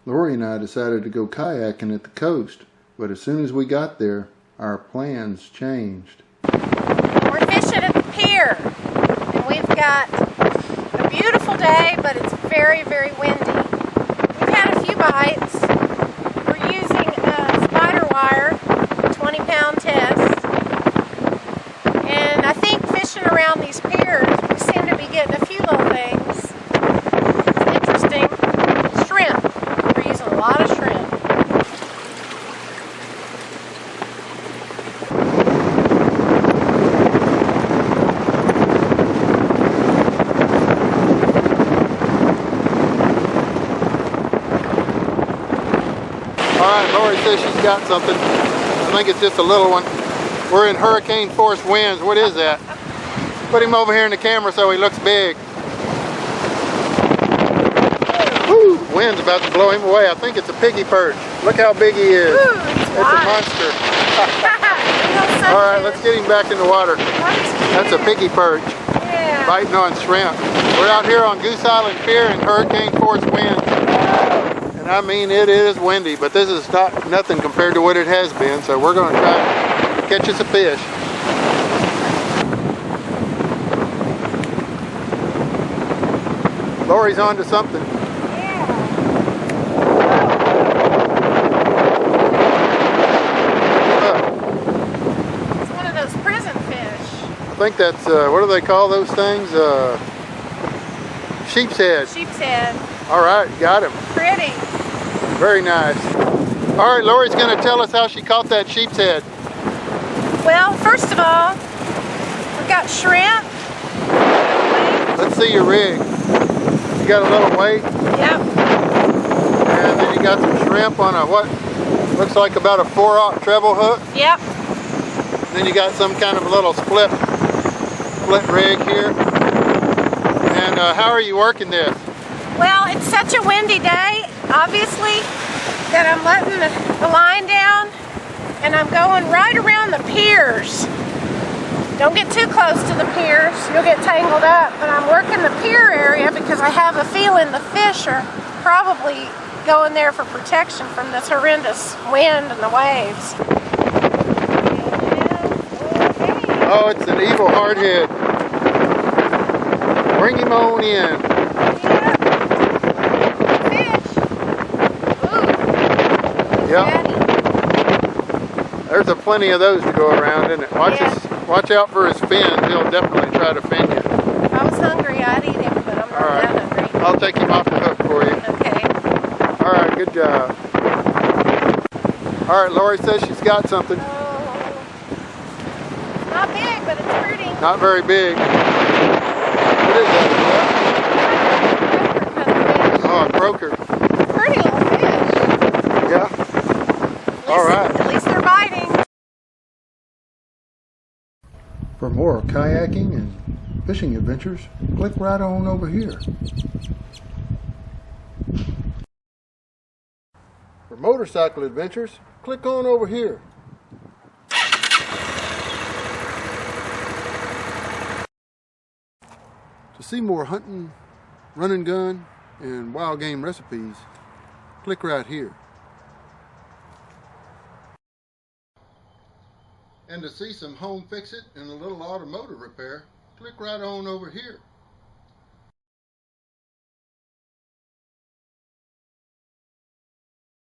Lori and I decided to go kayaking at the coast, but as soon as we got there, our plans changed. We're fishing at the pier, and we've got a beautiful day, but it's very, very windy. We've had a few bites. We're using a spider wire, 20-pound test, and I think fishing around these piers, we seem to be getting a few little things. It's interesting. Shrimp. We're using a lot of shrimp. Alright, Lori says she's got something. I think it's just a little one. We're in hurricane force winds. What is that? Put him over here in the camera so he looks big. Woo! Wind's about to blow him away. I think it's a piggy perch. Look how big he is. Ooh, it's a monster. Alright, let's get him back in the water. That's a piggy perch. Yeah. Biting on shrimp. We're out here on Goose Island Pier in hurricane force winds. And I mean, it is windy, but this is nothing compared to what it has been, so we're going to try to catch us a fish. Lori's on to something. Yeah. It's one of those prison fish. I think that's, what do they call those things? Sheep's head. Sheep's head. Alright, got him. Pretty. Very nice. Alright, Lori's going to tell us how she caught that sheep's head. Well, first of all, we've got shrimp. Let's see your rig. You got a little weight. Yep. And then you got some shrimp on a, what looks like about a 4/0 treble hook. Yep. Then you got some kind of little split rig here. And how are you working this? Well, it's such a windy day, obviously, that I'm letting the line down and I'm going right around the piers. Don't get too close to the piers, you'll get tangled up, but I'm working the pier area because I have a feeling the fish are probably going there for protection from this horrendous wind and the waves. Oh, it's an evil hardhead. Bring him on in. Yep. There's a plenty of those to go around, isn't it? Watch out for his fins. He'll definitely try to fin you. If I was hungry, I'd eat him, but I'm not that hungry. I'll take him off the hook for you. Okay. Alright, good job. Alright, Lori says she's got something. Oh. Not big, but it's pretty. Not very big. What is that? Oh, a croaker. Pretty little fish. Yeah. Alright. At least they're biting. For more kayaking and fishing adventures, click right on over here. For motorcycle adventures, click on over here. To see more hunting, run and gun, and wild game recipes, click right here. And to see some home fix-it and a little automotive repair, click right on over here.